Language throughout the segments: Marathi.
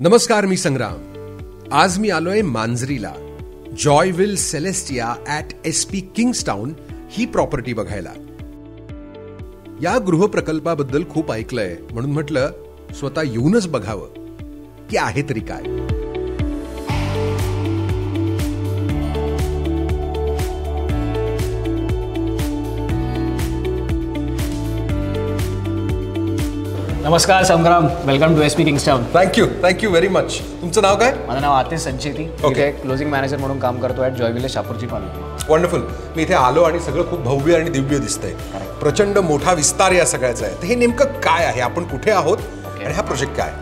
नमस्कार, मी संग्राम. आज मी आलोय मांजरीला. Joyville Celestia at SP Kingstown ही प्रॉपर्टी बघायला. या गृहप्रकल्पाबद्दल खूप ऐकलंय, म्हणून म्हटलं स्वतः येऊनच बघावं की आहे तरी काय. नमस्कार Sangram, welcome to SP Kingstown. Thank you very much. तुमचं नाव काय? माझं नाव आतिश संचेती. इथे क्लोजिंग मॅनेजर म्हणून काम करतो at Joyville Shapoorji colony. Wonderful. मी इथे आलो आणि सगळं खूप भव्य आणि दिव्य दिसतंय. प्रचंड मोठा विस्तार या सगळ्याचा आहे. तर हे नेमकं काय आहे? आपण कुठे आहोत आणि हा प्रोजेक्ट काय?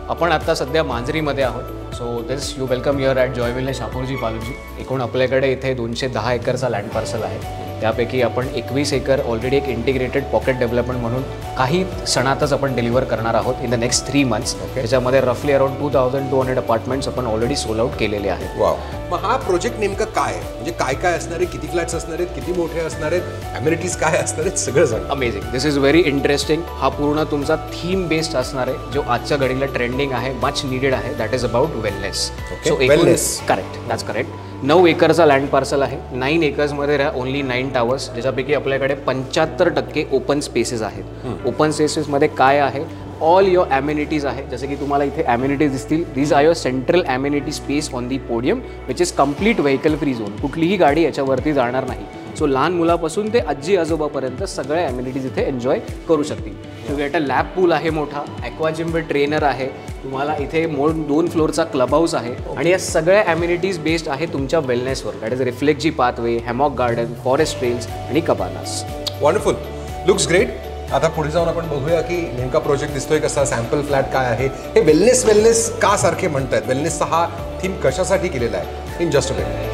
आपण आता सध्या मांजरीमध्ये आहोत. So this you welcome your at Joyville Shapoorji colony. एकूण आपल्याकडे इथे 210 एकरचा लँड पार्सल आहे. त्यापैकी आपण 21 एकर ऑलरेडी एक इंटिग्रेटेड पॉकेट डेव्हलपमेंट म्हणून काही क्षणातच आपण डिलिव्हर करणार आहोत इन द नेक्स्ट 3 months. त्याच्यामध्ये रफली अराउंड 2200 अपार्टमेंट्स आपण ऑलरेडी सोल आउट केलेले आहेत. वाव. मग हा प्रोजेक्ट नेमका काय आहे? म्हणजे काय काय असणार आहे? किती फ्लॅट्स असणार आहेत? किती मोठे असणार आहेत? अम्युनिटीज काय असणार आहेत? सगळं सांग. Amazing. This is very interesting. हा पूर्ण तुमचा थीम बेस्ड असणार आहे, जो आजच्या घडीला ट्रेंडिंग आहे, मच नीडेड आहे. That is about wellness. So wellness. Correct, that's correct. 9 एकरचा लँड पार्सल आहे. 9 एकर्समध्ये ओनली 9 टावर्स, ज्याच्यापैकी आपल्याकडे 75% ओपन स्पेसेस आहेत. ओपन स्पेसेसमध्ये काय आहे? ऑल युअर ॲम्युनिटीज आहे. जसे की तुम्हाला इथे ॲम्युनिटीज दिसतील. These are your central amenity space on the podium, which is complete vehicle free zone. कुठलीही गाडी याच्यावरती जाणार नाही. सो लहान मुलापासून ते आजी आजोबापर्यंत सगळ्या ॲम्युनिटीज इथे एन्जॉय करू शकतील. सो गेट अ लॅब पूल आहे मोठा, ॲक्वाजिम विथ ट्रेनर आहे. तुम्हाला इथे 2 फ्लोअरचा क्लब हाऊस आहे. आणि या सगळ्या ॲम्युनिटीज बेस्ड आहे तुमच्या वेलनेसवर. दॅट इज reflexology pathway, hammock garden, forest trails आणि कबानास. वंडरफुल. Looks great. आता पुढे जाऊन आपण बघूया की नेमका प्रोजेक्ट दिसतोय कसा, सॅम्पल फ्लॅट काय आहे, हे वेलनेस का सारखे म्हणतायत, वेलनेसचा हा थीम कशासाठी केलेला आहे. In just a minute.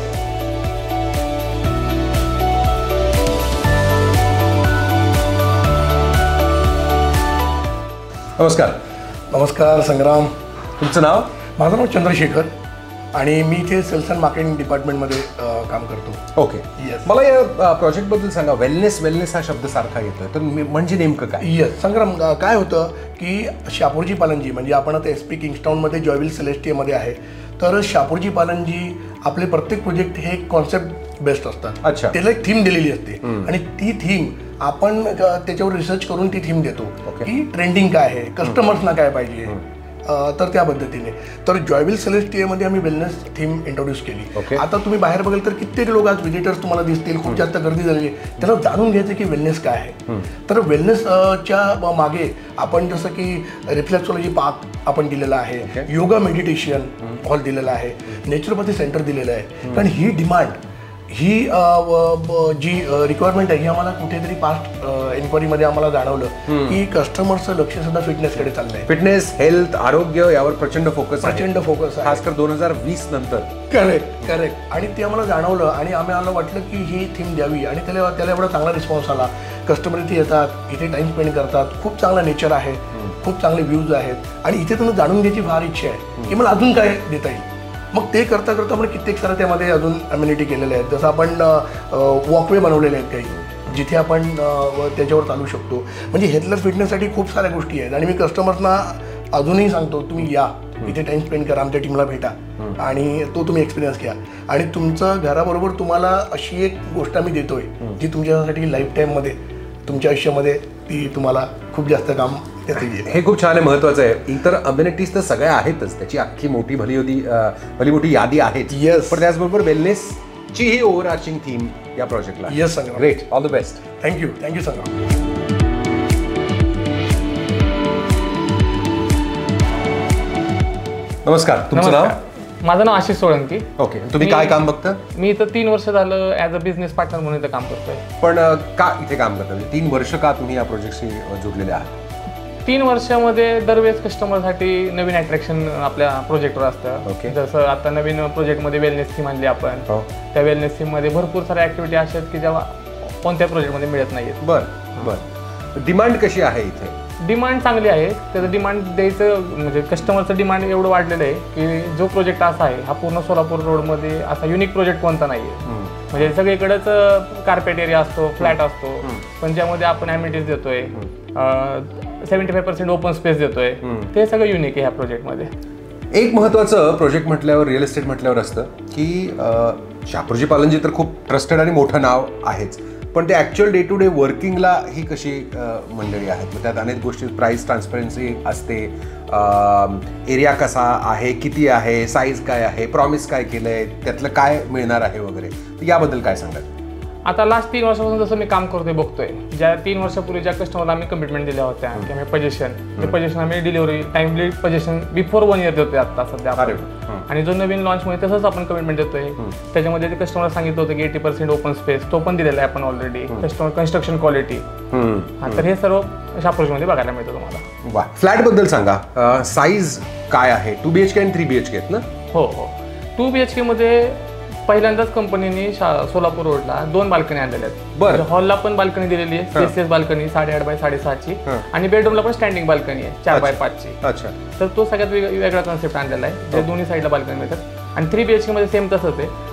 नमस्कार संग्राम. तुमचं नाव? माझं नाव चंद्रशेखर आणि मी इथे सेल्स अँड मार्केटिंग डिपार्टमेंटमध्ये काम करतो. ओके. येस. मला या प्रोजेक्टबद्दल सांगा. वेलनेस हा शब्द सारखा येतोय, तर म्हणजे नेमकं काय? येस संग्राम, काय होतं की शापूरजी पालनजी, म्हणजे आपण आता SP किंग्स्टाउनमध्ये जॉयविल सेलेस्टियामध्ये आहे. तर शापूरजी पालनजी आपले प्रत्येक प्रोजेक्ट हे कॉन्सेप्ट बेस्ड असतात. अच्छा. त्याला एक थीम दिलेली असते आणि ती थीम आपण त्याच्यावर रिसर्च करून ती थीम देतो की ट्रेंडिंग काय आहे, कस्टमर्सना काय पाहिजे. तर त्या पद्धतीने तर जॉयविल सेलेस्टियामध्ये आम्ही वेलनेस थीम इंट्रोड्यूस केली. आता तुम्ही बाहेर बघाल तर कित्येक लोक आज व्हिजिटर्स तुम्हाला दिसतील, खूप जास्त गर्दी झालेली आहे. त्याला जाणून घ्यायचं की वेलनेस काय आहे. तर वेलनेसच्या मागे आपण जसं की रिफ्लेक्सॉलॉजी पार्क आपण दिलेला आहे, योगा मेडिटेशन हॉल दिलेला आहे, नेचरोपॅथी सेंटर दिलेलं आहे. कारण ही डिमांड, ही जी रिक्वायरमेंट आहे, ही आम्हाला कुठेतरी पास्ट एन्क्वायरीमध्ये आम्हाला जाणवलं की कस्टमरचं लक्ष सुद्धा फिटनेसकडे चाललंय. फिटनेस, हेल्थ, आरोग्य यावर प्रचंड फोकस आहे, खासकर 2020 नंतर. करेक्ट. आणि ते आम्हाला जाणवलं आणि आम्हाला वाटलं की ही थीम द्यावी आणि त्याला एवढा चांगला रिस्पॉन्स आला. कस्टमर इथे येतात, इथे टाइम स्पेंड करतात, खूप चांगला नेचर आहे, खूप चांगले व्ह्यूज आहेत आणि इथे तुम्ही जाणून घ्यायची फार इच्छा आहे की मला अजून काय देता येईल. मग ते करता आपण कित्येक सारं त्यामध्ये अजून अम्युनिटी केलेल्या आहेत. जसं आपण वॉकवे बनवलेले आहेत काही, जिथे आपण त्याच्यावर चालू शकतो. म्हणजे हेल्थ फिटनेससाठी खूप साऱ्या गोष्टी आहेत आणि मी कस्टमर्सना अजूनही सांगतो, तुम्ही या इथे टाइम स्पेंड करा, आमच्या टीमला भेटा आणि तो तुम्ही एक्सपिरियन्स घ्या. आणि तुमचं घराबरोबर तुम्हाला अशी एक गोष्ट आम्ही देतोय जी तुमच्यासाठी लाईफ टाईममध्ये, तुमच्या आयुष्यामध्ये ती तुम्हाला खूप जास्त काम देते. हे खूप छान आहे, महत्वाचं आहे. इतर अम्युनिटीज तर सगळ्या आहेतच, त्याची अख्खी मोठी भली मोठी यादी आहे. येस. पण त्याचबरोबर वेलनेसची ही ओव्हरआर्चिंग थीम या प्रोजेक्टला. Yes Sangram. Great. All the best. Thank you Sangram. नमस्कार. तुमचं नाव? माझं नाव आशिष सोळंकी. ओके. तुम्ही काय काम बघता? मी इथं 3 वर्ष झालं ॲज अ बिझनेस पार्टनर म्हणून इथं काम करतोय. पण का इथे काम करता? 3 वर्ष का तुम्ही या प्रोजेक्टशी जोडलेले आहात? 3 वर्षामध्ये दरवेळेस कस्टमरसाठी नवीन अट्रॅक्शन आपल्या प्रोजेक्टवर असतं. जसं आता नवीन प्रोजेक्टमध्ये वेलनेस थीम आणली आपण. त्या वेलनेस थीममध्ये भरपूर साऱ्या ॲक्टिव्हिटी अशा आहेत की जेव्हा कोणत्या प्रोजेक्टमध्ये मिळत नाहीत. बरं. डिमांड कशी आहे इथे? डिमांड चांगली आहे. त्याचं डिमांड द्यायचं म्हणजे कस्टमरचं डिमांड एवढं वाढलेलं आहे की जो प्रोजेक्ट असा आहे, हा पूर्ण सोलापूर रोडमध्ये असा युनिक प्रोजेक्ट कोणता नाही आहे. म्हणजे सगळीकडेच कार्पेट एरिया असतो, फ्लॅट असतो, पण ज्यामध्ये आपण ॲम्युनिटीज देतोय, 75% ओपन स्पेस देतोय. ते सगळं युनिक आहे ह्या प्रोजेक्टमध्ये. एक महत्त्वाचं प्रोजेक्ट म्हटल्यावर, रिअल इस्टेट म्हटल्यावर असतं की शापूरजी पालनजी तर खूप ट्रस्टेड आणि मोठं नाव आहेच, पण ते ॲक्च्युअल डे टू डे वर्किंगला ही कशी मंडळी आहेत? मग त्यात अनेक गोष्टी, प्राईस ट्रान्सपरन्सी असते, एरिया कसा आहे, किती आहे, साईज काय आहे, प्रॉमिस काय केलं आहे, त्यातलं काय मिळणार आहे वगैरे, तर याबद्दल काय सांगाल? आता लास्ट 3 वर्षापासून जसं मी काम करतोय बघतोय, ज्या 3 वर्षापूर्वी ज्या कस्टमरला आम्ही कमिटमेंट दिल्या होत्या की आम्ही पोझिशन, ते पोझिशन आम्ही delivery timely position before 1 year देतोय आता सध्या. आणि जो नवीन लॉन्चमध्ये तसंच आपण कमिटमेंट देतोय. त्याच्यामध्ये ते कस्टमरला सांगितलं होतं की 80% ओपन स्पेस, तो पण दिलेला आहे आपण ऑलरेडी. कस्टमर कन्स्ट्रक्शन क्वालिटी, तर हे सर्व शापूरजीमध्ये बघायला मिळतं तुम्हाला. वा. फ्लॅटबद्दल सांगा, साईज काय आहे? 2 BHK आणि 3 BHK आहेत ना? हो हो. 2 BHK मध्ये पहिल्यांदाच कंपनीने सोलापूर रोडला 2 बाल्कनी आणलेल्या आहेत. बरं. हॉलला पण बाल्कनी दिलेली आहे, स्पेसियस बाल्कनी 8.5 बाय 6.5ची, आणि बेडरूमला पण स्टँडिंग बाल्कनी आहे 4 बाय 5ची. अच्छा. तर तो सगळ्यात वेगळा कॉन्सेप्ट आणलेला आहे, जे दोन्ही साईडला बाल्कनी मिळतात. आणि 3 BHK मध्ये सेम तसंच आहे.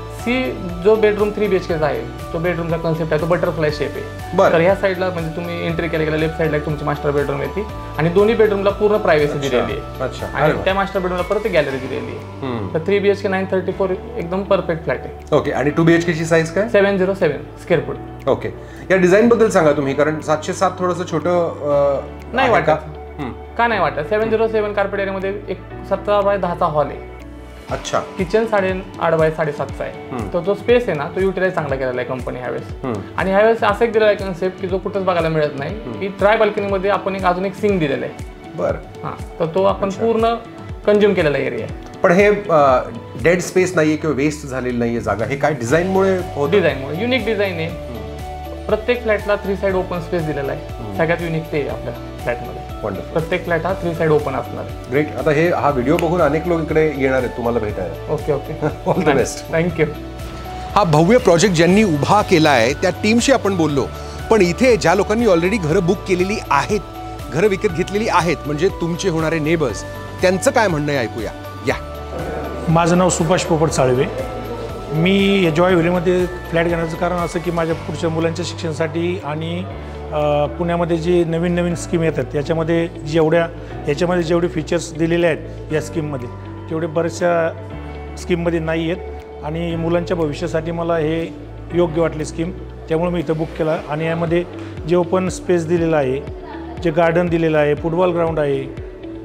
जो बेडरूम 3 BHK आहे, तो बेडरूमचा कॉन्सेप्ट आहे, तो बटरफ्लाय शेप आहे. तर ह्या साईडला म्हणजे तुम्ही एंट्री केल्या लेफ्ट साईडला तुमची मास्टर बेडरूम येते, आणि दोन्ही बेडरूमला पूर्ण प्रायव्हसी दिलेली आहे. आणि त्या मास्टर बेडरूमला परत गॅलरी दिलेली आहे. तर 3 BHK 934 एकदम परफेक्ट फ्लॅट आहे. ओके. आणि 2 BHK ची साईज काय? 707 स्क्वेअर फूट. ओके. या डिझाईन बद्दल सांगा तुम्ही, कारण 707 थोडंसं छोटं नाही वाटत का? नाही वाटत. 707 कार्पेट एरियामध्ये एक 17 बाय 10चा हॉल आहे. अच्छा. किचन 8.5 बाय 7.5चा आहे. तर जो स्पेस आहे ना, तो युटिलाइज चांगला केलेला आहे कंपनी ह्यावेळेस. आणि ह्यावेळेस असं एक दिलेला आहे कन्सेप्ट की जो कुठंच बघायला मिळत नाही, की ट्राय बाल्कनीमध्ये आपण अजून एक सिंक दिलेला आहे. बरं. हां, तर तो आपण पूर्ण कंझ्युम केलेला एरिया आहे. पण हे डेड स्पेस नाहीये किंवा वेस्ट झालेली नाहीये जागा, हे काय डिझाईनमुळे होतं? डिझाईनमुळे युनिक डिझाईन आहे. प्रत्येक फ्लॅटला 3 साईड ओपन स्पेस दिलेला आहे. सगळ्यात युनिक ते आहे आपल्या फ्लॅटमध्ये. प्रत्येक फ्लॅट हा 3 साईड ओपन असणार. ग्रेट. आता हा व्हिडिओ बघून अनेक लोक इकडे येणार आहेत तुम्हाला भेटायला. Okay okay. All the best. Thank you. हा भव्य प्रोजेक्ट ज्यांनी उभा केला आहे त्या टीमशी आपण बोललो, पण इथे ज्या लोकांनी ऑलरेडी घरं बुक केलेली आहेत, घरं विकत घेतलेली आहेत, म्हणजे तुमचे होणारे नेबर्स, त्यांचं काय म्हणणं आहे ऐकूया. या. माझं नाव सुभाष पोपट साळवे. मी जॉय व्हॅलीमध्ये फ्लॅट घेण्याचं कारण असं की माझ्या पुढच्या मुलांच्या शिक्षणासाठी आणि पुण्यामध्ये जे नवीन नवीन स्कीम येतात याच्यामध्ये जेवढे फीचर्स दिलेले आहेत या स्कीममध्ये, तेवढे बऱ्याचशा स्कीममध्ये नाही आहेत. आणि मुलांच्या भविष्यासाठी मला हे योग्य वाटले स्कीम, त्यामुळे मी इथं बुक केला. आणि यामध्ये जे ओपन स्पेस दिलेलं आहे, जे गार्डन दिलेलं आहे, फुटबॉल ग्राउंड आहे,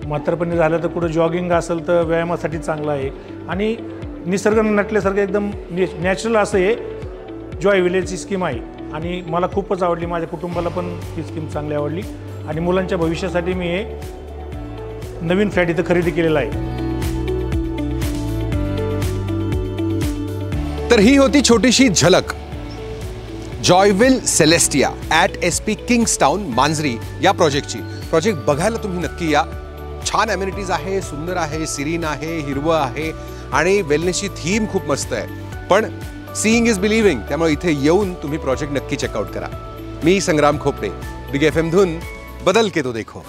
म्हातारपणी झालं तर कुठं जॉगिंग असेल तर व्यायामासाठी चांगलं आहे. आणि निसर्ग नटल्यासारखं एकदम नॅचरल असं हे जॉय व्हिलेजची स्कीम आहे. आणि मला खूपच आवडली, माझ्या कुटुंबाला पण ही स्कीम चांगली आवडली. आणि मुलांच्या भविष्यासाठी मी हे नवीन फ्लॅट इथं खरेदी केलेला आहे. तर ही होती छोटीशी झलक जॉयविल सेलेस्टिया ॲट SP किंग्स्टाऊन मांजरी या प्रोजेक्टची. प्रोजेक्ट बघायला तुम्ही नक्की या. छान ॲम्युनिटीज आहे, सुंदर आहे, सिरीन आहे, हिरवं आहे, आणि वेलनेसची थीम खूप मस्त आहे. पण सीइंग इज बिलिव्हिंग, त्यामुळे इथे येऊन तुम्ही प्रोजेक्ट नक्की चेकआउट करा. मी संग्राम खोपडे, बिग FM धून बदल के तो देखो.